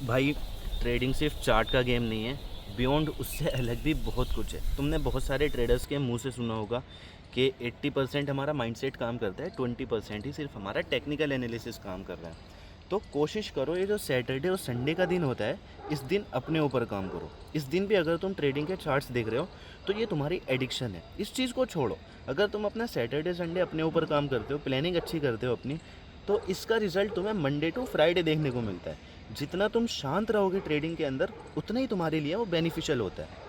भाई ट्रेडिंग सिर्फ चार्ट का गेम नहीं है, बियॉन्ड उससे अलग भी बहुत कुछ है। तुमने बहुत सारे ट्रेडर्स के मुंह से सुना होगा कि 80% हमारा माइंडसेट काम करता है, 20% ही सिर्फ हमारा टेक्निकल एनालिसिस काम कर रहा है। तो कोशिश करो, ये जो सैटरडे और संडे का दिन होता है, इस दिन अपने ऊपर काम करो। इस दिन भी अगर तुम ट्रेडिंग के चार्ट्स देख रहे हो तो ये तुम्हारी एडिक्शन है, इस चीज़ को छोड़ो। अगर तुम अपना सैटरडे संडे अपने ऊपर काम करते हो, प्लानिंग अच्छी करते हो अपनी, तो इसका रिजल्ट तुम्हें मंडे टू फ्राइडे देखने को मिलता है। जितना तुम शांत रहोगे ट्रेडिंग के अंदर, उतना ही तुम्हारे लिए वो बेनिफिशियल होता है।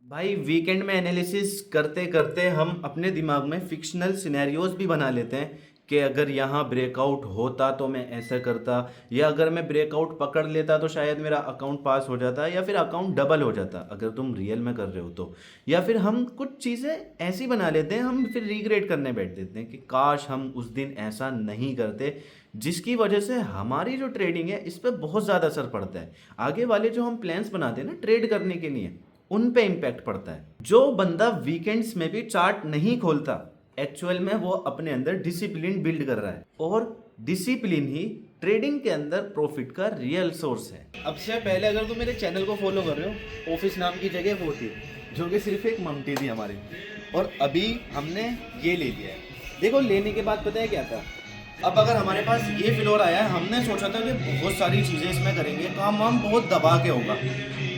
भाई वीकेंड में एनालिसिस करते करते हम अपने दिमाग में फिक्शनल सिनेरियोज भी बना लेते हैं कि अगर यहाँ ब्रेकआउट होता तो मैं ऐसा करता, या अगर मैं ब्रेकआउट पकड़ लेता तो शायद मेरा अकाउंट पास हो जाता, या फिर अकाउंट डबल हो जाता अगर तुम रियल में कर रहे हो तो। या फिर हम कुछ चीज़ें ऐसी बना लेते हैं, हम फिर रिग्रेट करने बैठ देते हैं कि काश हम उस दिन ऐसा नहीं करते, जिसकी वजह से हमारी जो ट्रेडिंग है इस पर बहुत ज़्यादा असर पड़ता है। आगे वाले जो हम प्लान्स बनाते हैं ना ट्रेड करने के लिए, उन पे इम्पैक्ट पड़ता है। जो बंदा वीकेंड्स में भी चार्ट नहीं खोलता, एक्चुअल में वो अपने अंदर डिसिप्लिन बिल्ड कर रहा है, और डिसिप्लिन ही ट्रेडिंग के अंदर प्रॉफिट का रियल सोर्स है। अब से पहले अगर तुम मेरे चैनल को फॉलो कर रहे हो, ऑफिस नाम की जगह वो थी, जो कि सिर्फ एक ममटी थी हमारी, और अभी हमने ये ले लिया है। देखो, लेने के बाद पता है क्या था, अब अगर हमारे पास ये फ्लोर आया है, हमने सोचा था कि बहुत सारी चीज़ें इसमें करेंगे, काम वाम बहुत दबा के होगा,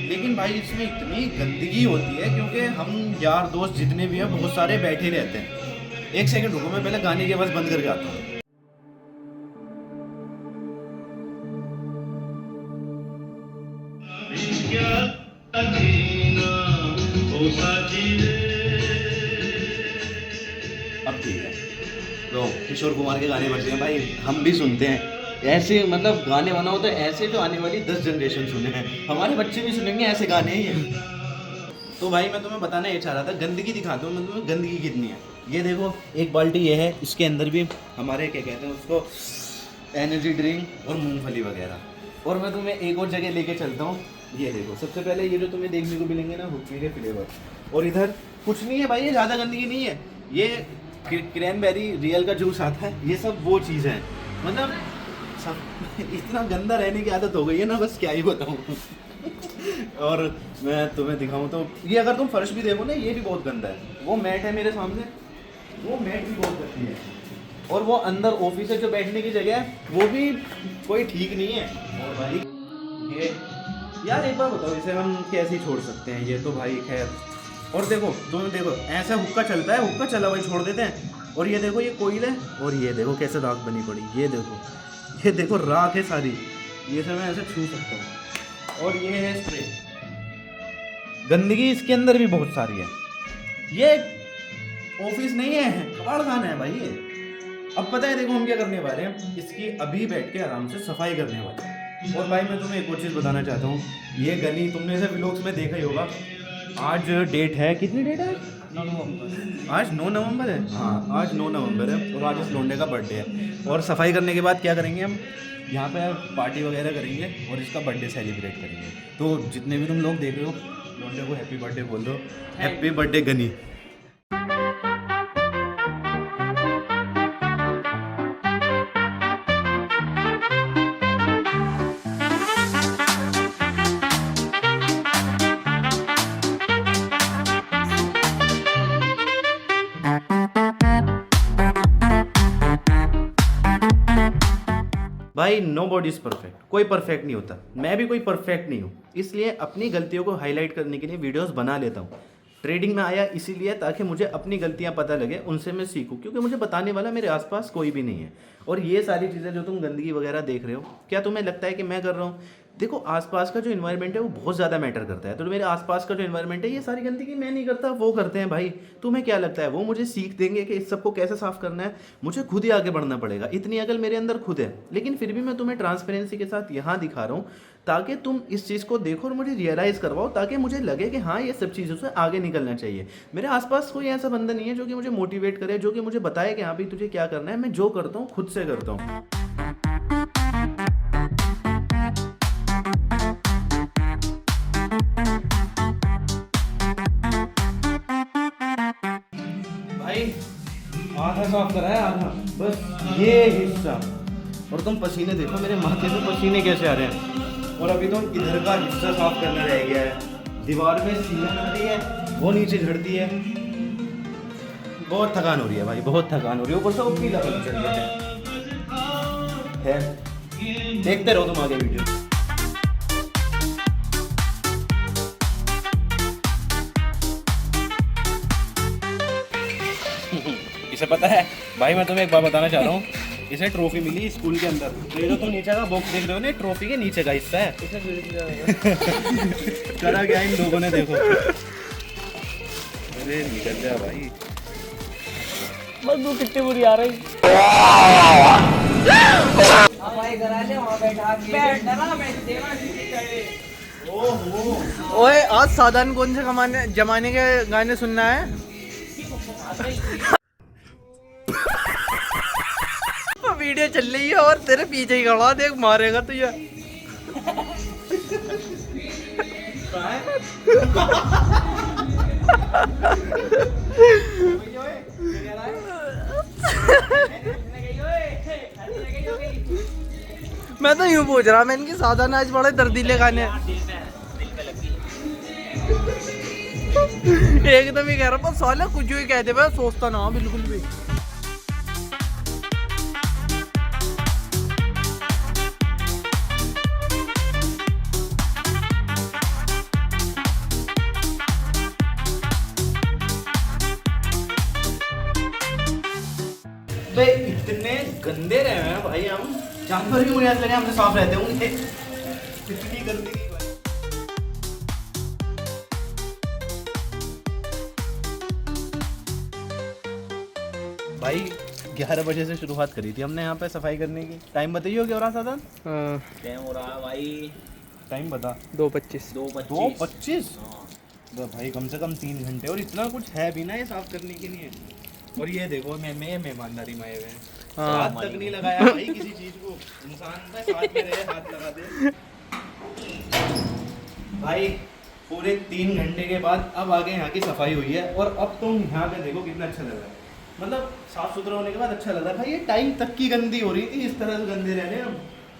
लेकिन भाई इसमें इतनी गंदगी होती है क्योंकि हम यार दोस्त जितने भी हैं बहुत सारे बैठे रहते हैं। एक सेकंड रुको, मैं पहले गाने की आवाज़ बंद करके आता हूँ। अब ठीक है, तो किशोर कुमार के गाने बजते हैं भाई, हम भी सुनते हैं ऐसे, मतलब गाने बनाओ तो ऐसे जो आने वाली 10 जनरेशन सुने हैं, हमारे बच्चे भी सुनेंगे ऐसे गाने ही हैं। तो भाई मैं तुम्हें बताना ये चाह रहा था, गंदगी दिखाता हूँ मैं तुम्हें, गंदगी कितनी है। ये देखो, एक बाल्टी ये है, इसके अंदर भी हमारे क्या कहते हैं उसको, एनर्जी ड्रिंक और मूंगफली वगैरह। और मैं तुम्हें एक और जगह लेके चलता हूँ। ये देखो, सबसे पहले ये जो तुम्हें देखने को मिलेंगे ना हुक्की के फ्लेवर, और इधर कुछ नहीं है भाई, ये ज़्यादा गंदगी नहीं है, ये क्रैनबेरी रियल का जूस आता है, ये सब वो चीज़ें हैं। मतलब सब इतना गंदा रहने की आदत हो गई है ना, बस क्या ही बताऊँ। और मैं तुम्हें दिखाऊं तो ये, अगर तुम फर्श भी देखो ना, ये भी बहुत गंदा है। वो मैट है मेरे सामने, वो मैट भी बहुत गंदी है, और वो अंदर ऑफिस है जो बैठने की जगह है, वो भी कोई ठीक नहीं है। और भाई ये यार, एक बार बताओ, इसे हम कैसे ही छोड़ सकते हैं, ये तो भाई खैर। और देखो, तुम देखो, ऐसा हुक्का चलता है, हुक्का चला वही छोड़ देते हैं। और ये देखो, ये कोयल है, और ये देखो कैसे राख बनी पड़ी, ये देखो राख है सारी, ये सब मैं ऐसे छू सकता हूँ। और ये है स्प्रे, गंदगी इसके अंदर भी बहुत सारी है। ये ऑफिस नहीं है, कबाड़ खाना है भाई ये। अब पता है, देखो हम क्या करने वाले हैं, इसकी अभी बैठ के आराम से सफाई करने वाले हैं। और भाई मैं तुम्हें एक और चीज़ बताना चाहता हूँ, ये गली तुमने ऐसे व्लॉग्स में देखा ही होगा। आज डेट है, कितनी डेट है? 9 नवंबर। आज 9 नवंबर है, हाँ आज 9 नवंबर है, और आज इस लोंडे का बर्थडे है। और सफाई करने के बाद क्या करेंगे हम, यहाँ पे पार्टी वगैरह करेंगे और इसका बर्थडे सेलिब्रेट करेंगे। तो जितने भी तुम लोग देख रहे हो, लोंडे को हैप्पी बर्थडे बोल दो। Happy birthday Ghani. भाई नो बॉडी इज़ परफेक्ट, कोई परफेक्ट नहीं होता, मैं भी कोई परफेक्ट नहीं हूँ, इसलिए अपनी गलतियों को हाईलाइट करने के लिए वीडियोस बना लेता हूँ। ट्रेडिंग में आया इसीलिए ताकि मुझे अपनी गलतियाँ पता लगे, उनसे मैं सीखूँ, क्योंकि मुझे बताने वाला मेरे आसपास कोई भी नहीं है। और ये सारी चीज़ें जो तुम गंदगी वगैरह देख रहे हो, क्या तुम्हें लगता है कि मैं कर रहा हूँ? देखो आसपास का जो इन्वायरमेंट है वो बहुत ज़्यादा मैटर करता है। तो मेरे आसपास का जो इन्वायरमेंट है, ये सारी गंदगी मैं नहीं करता, वो करते हैं भाई। तुम्हें क्या लगता है वो मुझे सीख देंगे कि इस सबको कैसे साफ करना है? मुझे खुद ही आगे बढ़ना पड़ेगा, इतनी अकल मेरे अंदर खुद है। लेकिन फिर भी मैं तुम्हें ट्रांसपेरेंसी के साथ यहाँ दिखा रहा हूँ ताकि तुम इस चीज़ को देखो और मुझे रियलाइज़ करवाओ, ताकि मुझे लगे कि हाँ ये सब चीज़ों से आगे निकलना चाहिए। मेरे आसपास कोई ऐसा बंदा नहीं है जो कि मुझे मोटिवेट करे, जो कि मुझे बताए कि हाँ भाई तुझे क्या करना है। मैं जो करता हूँ खुद से करता हूँ। भाई आधा साफ करा है, आधा बस ये हिस्सा। और तुम पसीने देखो, मेरे माथे से पसीने कैसे आ रहे हैं। और अभी तो इधर का हिस्सा साफ करना रह गया है। दीवार में सीलन आ रही है, वो नीचे झड़ती है। बहुत थकान हो रही है भाई, बहुत थकान हो रही है। ऊपर से वो पीला पन चल गया है। देखते रहो तुम आगे वीडियो। इसे पता है भाई, मैं तुम्हें एक बात बताना चाह रहा हूँ। इसे ट्रॉफी मिली स्कूल के अंदर। तो ये जो तुम नीचे का बॉक्स देख रहे हो ना, ट्रॉफी के नीचे का हिस्सा है। करा क्या इन लोगों ने, देखो। अरे निकल जा भाई, बदबू कितनी बुरी आ रही। ओए आज साधन कौन से जमाने के गाने सुनना है? वीडियो चल रही है और तेरे पीछे ही खड़ा, देख मारेगा तुझे। मैं तो यूं पूछ रहा, मैं इनकी साधन आज बड़े दर्दीले गाने। एकदम ही कह रहा, पर साला कुछ ही कहते, मैं सोचता ना बिल्कुल भी। इतने गंदे रहे हैं भाई हम, जानवर की बुनियाद लगे हमसे साफ रहते होंगे। इतनी गंदगी भाई 11 बजे से शुरुआत करी थी हमने यहाँ पे सफाई करने की। टाइम बताइए क्या हो रहा था? टाइम हो रहा भाई, टाइम बता। 2:25। 2:25 भाई, कम से कम 3 घंटे। और इतना कुछ है भी ना ये साफ करने के लिए। और ये देखो मैं मेहमानदारी में आए हुए हैं, हाथ तक नहीं लगाया भाई किसी चीज को। इंसान का साथ में रहे, हाथ लगा दे भाई। पूरे 3 घंटे के बाद अब आगे यहाँ की सफाई हुई है। और अब तुम यहाँ पे देखो कितना अच्छा लग रहा है। मतलब साफ सुथरा होने के बाद अच्छा लग रहा है भाई। ये टाइम तक की गंदी हो रही थी, इस तरह से गंदे रहने हम।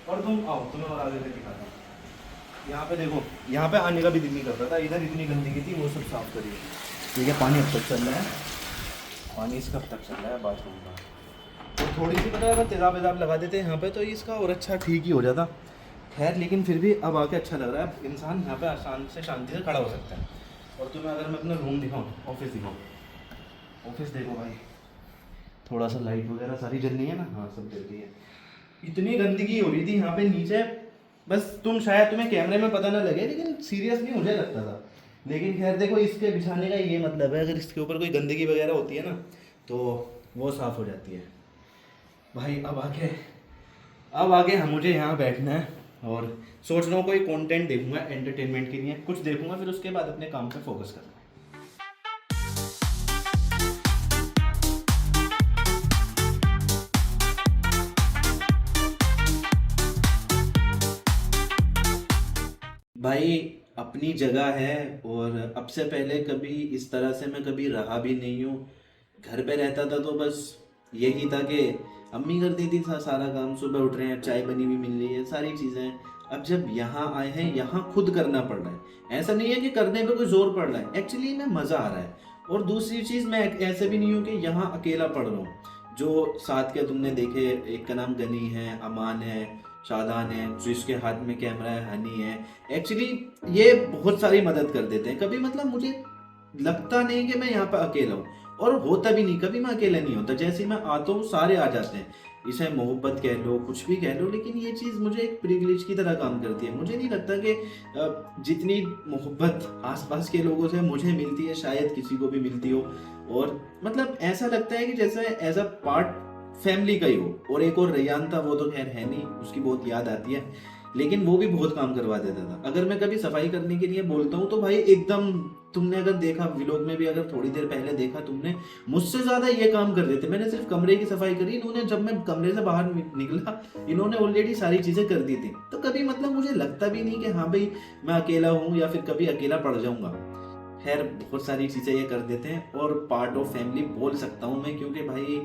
और तुम आओ, तुम्हें और आगे से दिखाता हूँ। यहाँ पे देखो, यहाँ पे आने का भी दिल नहीं करता था। इधर इतनी गंदगी थी, वो सब साफ करिए। ठीक है, पानी अब तक चल रहा है, पानी इसका अब तक चल रहा है बाथरूम का। तो थोड़ी सी पता है, अगर तेज़ाब वेज़ाब लगा देते यहाँ पे तो इसका और अच्छा ठीक ही हो जाता। खैर, लेकिन फिर भी अब आके अच्छा लग रहा है। इंसान यहाँ पे आसान से शांति से खड़ा हो सकता है। और तुम्हें अगर मैं अपना रूम दिखाऊँ, ऑफिस दिखाऊँ, ऑफिस देखो भाई, थोड़ा सा लाइट वगैरह सारी जल रही है ना। हाँ, सब जल रही है। इतनी गंदगी हो रही थी यहाँ पे नीचे, बस तुम्हें कैमरे में पता ना लगे, लेकिन सीरियसली मुझे लगता था। लेकिन खैर देखो, इसके बिछाने का ये मतलब है, अगर इसके ऊपर कोई गंदगी वगैरह होती है ना तो वो साफ़ हो जाती है भाई। अब आगे हम मुझे यहाँ बैठना है और सोच रहा हूँ कोई कंटेंट देखूंगा एंटरटेनमेंट के लिए, कुछ देखूंगा, फिर उसके बाद अपने काम पे फोकस करना है। भाई अपनी जगह है, और अब से पहले कभी इस तरह से मैं कभी रहा भी नहीं हूँ। घर पे रहता था तो बस यही था कि अम्मी कर देती था सारा काम, सुबह उठ रहे हैं, चाय बनी हुई मिल रही है, सारी चीज़ें। अब जब यहाँ आए हैं, यहाँ खुद करना पड़ रहा है। ऐसा नहीं है कि करने पे कोई जोर पड़ रहा है, एक्चुअली में मज़ा आ रहा है। और दूसरी चीज़, मैं ऐसे भी नहीं हूँ कि यहाँ अकेला पढ़ रहा हूँ। जो साथ के तुमने देखे, एक का नाम गनी है, अमान है, शादान है, जिसके हाथ में कैमरा है, हनी है। एक्चुअली ये बहुत सारी मदद कर देते हैं। कभी मतलब मुझे लगता नहीं कि मैं यहाँ पर अकेला हूँ, और होता भी नहीं, कभी मैं अकेला नहीं होता। जैसे ही मैं आता हूँ सारे आ जाते हैं, इसे मोहब्बत कह लो, कुछ भी कह लो, लेकिन ये चीज़ मुझे एक प्रिविलेज की तरह काम करती है। मुझे नहीं लगता कि जितनी मोहब्बत आसपास के लोगों से मुझे मिलती है शायद किसी को भी मिलती हो। और मतलब ऐसा लगता है कि जैसे एज अ पार्ट फैमिली का ही हो। और एक और रेयान था, वो तो खैर है नहीं, उसकी बहुत याद आती है, लेकिन वो भी बहुत काम करवा देता था। अगर मैं कभी सफाई करने के लिए बोलता हूँ तो भाई एकदम, तुमने अगर देखा व्लॉग में भी, अगर थोड़ी देर पहले देखा तुमने, मुझसे ज्यादा ये काम कर देते। मैंने सिर्फ कमरे की सफाई करी, इन्होंने जब मैं कमरे से बाहर निकला इन्होंने ऑलरेडी सारी चीजें कर दी थी। तो कभी मतलब मुझे लगता भी नहीं कि हाँ भाई मैं अकेला हूँ या फिर कभी अकेला पड़ जाऊंगा। खैर बहुत सारी चीजें ये कर देते हैं, और पार्ट ऑफ फैमिली बोल सकता हूँ मैं, क्योंकि भाई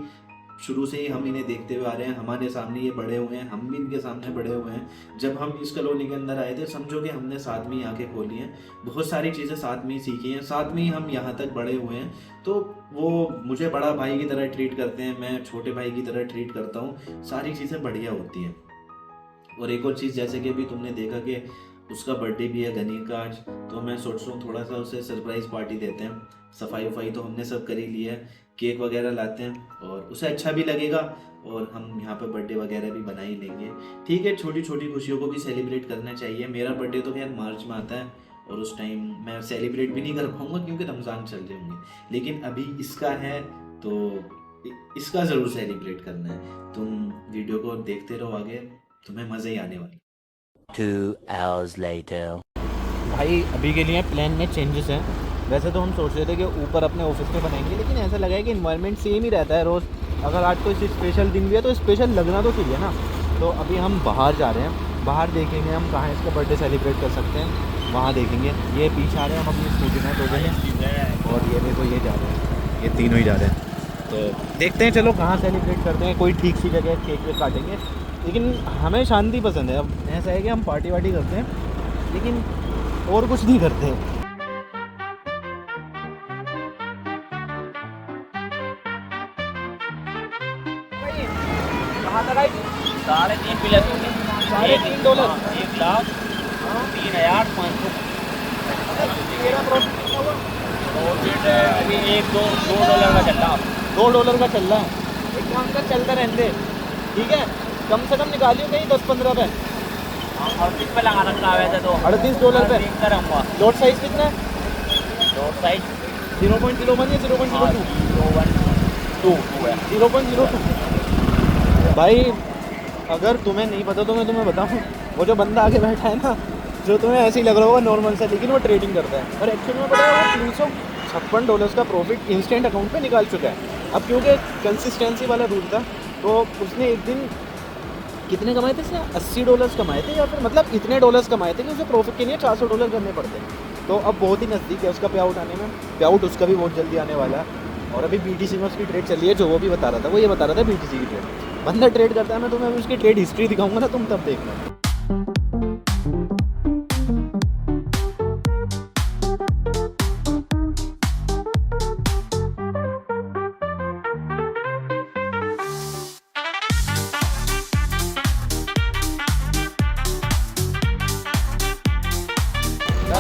शुरू से ही हम इन्हें देखते हुए आ रहे हैं, हमारे सामने ये बड़े हुए हैं, हम भी इनके सामने बड़े हुए हैं। जब हम इस कॉलोनी के अंदर आए थे, समझो कि हमने साथ में ही आंखें खोली हैं, बहुत सारी चीज़ें साथ में ही सीखी हैं, साथ में ही हम यहाँ तक बड़े हुए हैं। तो वो मुझे बड़ा भाई की तरह ट्रीट करते हैं, मैं छोटे भाई की तरह ट्रीट करता हूँ, सारी चीज़ें बढ़िया होती हैं। और एक और चीज़, जैसे कि अभी तुमने देखा कि उसका बर्थडे भी है गनी का आज, तो मैं सोच रहा हूँ थोड़ा सा उसे सरप्राइज पार्टी देते हैं। सफाई वफाई तो हमने सब कर ही ली है, केक वगैरह लाते हैं और उसे अच्छा भी लगेगा, और हम यहाँ पे बर्थडे वगैरह भी बना ही लेंगे। ठीक है, छोटी छोटी खुशियों को भी सेलिब्रेट करना चाहिए। मेरा बर्थडे तो खैर मार्च में आता है, और उस टाइम मैं सेलिब्रेट भी नहीं कर पाऊँगा क्योंकि रमज़ान चल जाएंगे, लेकिन अभी इसका है तो इसका ज़रूर सेलिब्रेट करना है। तुम वीडियो को देखते रहो आगे, तुम्हें मज़े ही आने वाले। 2 hours later. भाई अभी के लिए प्लान में चेंजेस हैं। वैसे तो हम सोच रहे थे कि ऊपर अपने ऑफिस में बनाएंगे, लेकिन ऐसा लगा है कि इन्वायरमेंट सेम ही रहता है रोज़। अगर आज कोई स्पेशल दिन भी है तो स्पेशल लगना तो चाहिए ना। तो अभी हम बाहर जा रहे हैं, बाहर देखेंगे हम कहाँ इसका बर्थडे सेलिब्रेट कर सकते हैं, वहाँ देखेंगे। ये पीछे आ रहे हैं हम अपनी स्कूटी में 2 जने, और ये देखो ये जा रहे हैं, ये तीनों ही जा रहे हैं। तो देखते हैं चलो कहाँ सेलिब्रेट करते हैं, कोई ठीक सी जगह केक वेक काटेंगे। लेकिन हमें शांति पसंद है। अब ऐसा है कि हम पार्टी वार्टी करते हैं लेकिन और कुछ नहीं करते। कहाँ तक आई? $3.5 प्लस हो गए। $3.5 $1,03,500। तेरा प्रॉफिट कितना हुआ? प्रॉफिट अभी $2 का चल रहा है। $2 का चल रहा है। एक काम कर, चलता रहने दे, ठीक है? कम से कम निकालियो कहीं 10-15 पे। 38 पे लगा रखा है वैसे तो। $38 पे। करूँगा। लोड साइज कितना है? रोड साइड 0.01 या 0.02? 0.02 है। 0.02। भाई अगर तुम्हें नहीं पता तो मैं तुम्हें बताऊं, वो जो बंदा आगे बैठा है ना, जो तुम्हें ऐसे ही लग रहा होगा नॉर्मल सा, लेकिन वो ट्रेडिंग करता है। और एक्चुअली में पता है वो $356 का प्रॉफिट इंस्टेंट अकाउंट पे निकाल चुका है। अब क्योंकि कंसिस्टेंसी वाला रूल था, तो उसने एक दिन कितने कमाए थे इसने? $80 कमाए थे, या फिर मतलब इतने डॉलर्स कमाए थे कि उसे प्रॉफिट के लिए $400 करने पड़ते हैं। तो अब बहुत ही नज़दीक है उसका पे आउट आने में। पे आउट उसका भी बहुत जल्दी आने वाला है। और अभी BTC में उसकी ट्रेड चल रही है, जो वो भी बता रहा था, वो ये बता रहा था BTC की ट्रेड। बंदा ट्रेड करता है, मैं तुम्हें अभी उसकी ट्रेड हिस्ट्री दिखाऊंगा ना, तुम तब देखना।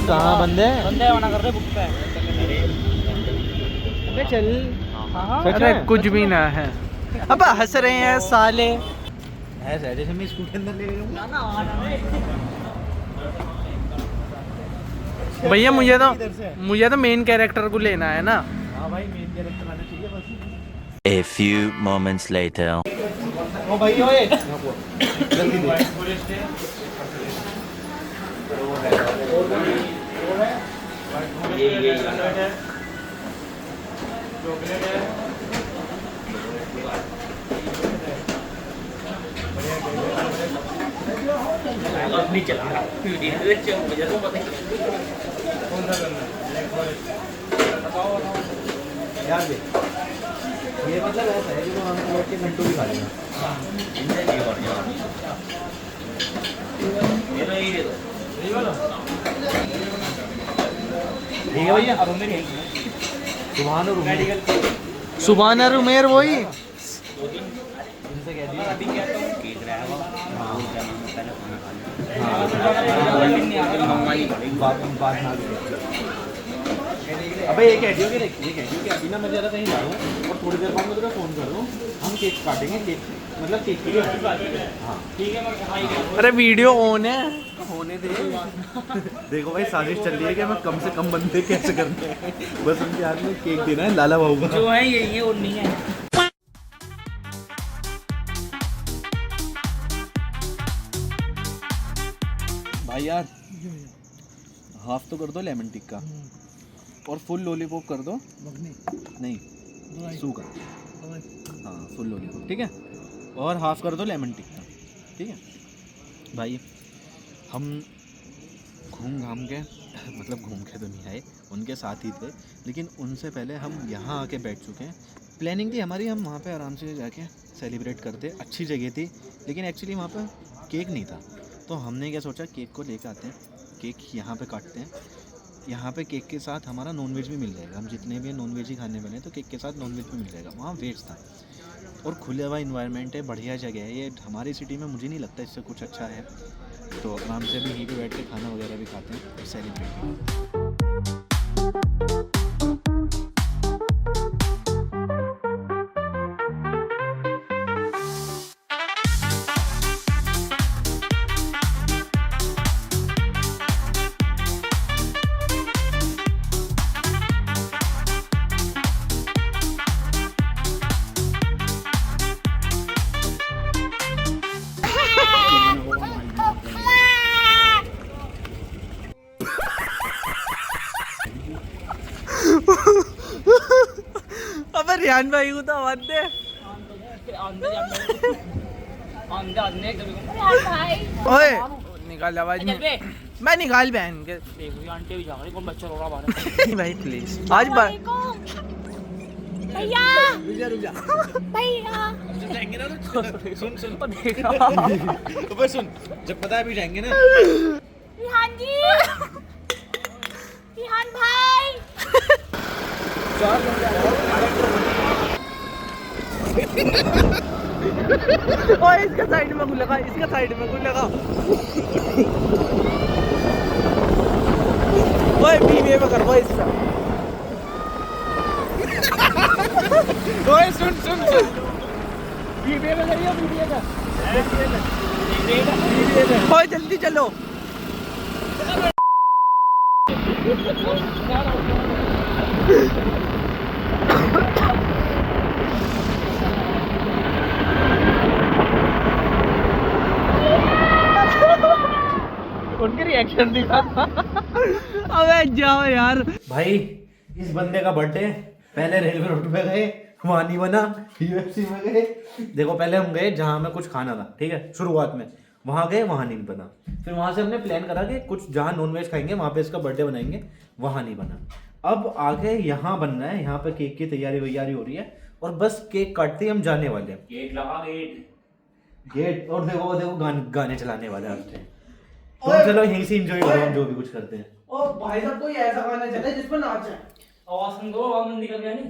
कहाँ बंदे मना कर रहे बुक पे। अबे चल। सच अरे में? कुछ भी ना है। अब हंस रहे हैं साले। ऐसा है जैसे मैं स्कूटी अंदर ले जाऊंगा। भैया इधर से। मुझे तो मेन कैरेक्टर को लेना है ना। हाँ भाई, मेन कैरेक्टर आना चाहिए बस। A few moments later. ओ भाई ओए, जल्दी दे। नहीं चला रहा मुझे तो पता यार दे। ये मतलब ऐसा है कि वो हम बैठ के घंटों भी खा लेंगे। ठीक है भैया। सुभान और उमेर वही। इनसे कह दिया। अबे ये कह दियो कि देख, ये कह दियो कि अभी ना मैं ज़रा कहीं जा रहा हूँ और थोड़ी देर बाद मैं तुझे फ़ोन कर दूँ, हम केक काटेंगे, केक मतलब केक के लिए। हाँ ठीक है, मैं खाई गया। अरे वीडियो ऑन है। होने दे। देखो भाई साजिश चल रही है कि मैं कम से कम बंदे कैसे करते हैं, बस उनके हाथ में केक देना है लाला बाबू का। जो है यही है और नहीं है। भाई यार हाफ तो कर दो लेमन टिक्का और फुल लॉलीपॉप कर दो। नहीं सूखा, हाँ फुल लॉलीपॉप ठीक है, और हाफ कर दो लेमन टिक्का ठीक है। भाई हम घूम घाम के मतलब घूम के तो नहीं आए, उनके साथ ही थे, लेकिन उनसे पहले हम यहाँ आके बैठ चुके हैं। प्लानिंग थी हमारी हम वहाँ पे आराम से जाके सेलिब्रेट करते, अच्छी जगह थी, लेकिन एक्चुअली वहाँ पे केक नहीं था। तो हमने क्या सोचा, केक को लेकर आते हैं, केक यहाँ पे काटते हैं। यहाँ पे केक के साथ हमारा नॉनवेज भी मिल जाएगा, हम जितने भी नॉनवेज ही खाने बने तो केक के साथ नॉनवेज भी मिल जाएगा। वहाँ वेज था और खुला हुआ इन्वायरमेंट है, बढ़िया जगह है ये। हमारी सिटी में मुझे नहीं लगता इससे कुछ अच्छा है, तो आराम से भी यहीं पे बैठ के खाना वगैरह भी खाते हैं और सेलिब्रेट भी। अबे रियान भाई को तो आवाज दे। ओए निकाल आवाज नहीं। मैं निकाल बहन के। आंटी भी जा रही, कौन बच्चा रो रहा बाहर। भाई प्लीज आज बार भैया रुक जा भैया जाएंगे ना तो सुन सुन देखा तो बस सुन, जब पता है भी जाएंगे ना। रिहान जी, रिहान भाई ओए इसका साइड में लगा, इसका साइड में लगा। ओए बीवी में करवा इसका। ओए सुन सुन सुन, बीबीए में करिए, बीबीए का। ओए जल्दी चलो। उनके रिएक्शन दिखा। अबे जाओ यार। भाई इस बंदे का बर्थडे, पहले रेलवे रोड पे गए, वहाँ नहीं बना, यूएफसी में गए। देखो पहले हम गए जहाँ हमें कुछ खाना था, ठीक है, शुरुआत में वहाँ गए, वहाँ नहीं बना। फिर वहाँ से हमने प्लान करा कि कुछ जहाँ नॉनवेज खाएंगे वहाँ पे इसका बर्थडे बनाएंगे, वहाँ नहीं बना। अब आगे यहाँ बनना है, यहाँ पे केक की तैयारी वैयारी हो रही है और बस केक काटते ही हम जाने वाले हैं। गेट लगा, गेट और देखो देखो गाने चलाने वाले हैं। तो चलो यहीं से एंजॉय करो हम जो भी कुछ करते हैं। ओ भाई साहब कोई ऐसा गाना चले जिस पर नाच है। आवाज सुन दो, आवाज निकल गया नहीं।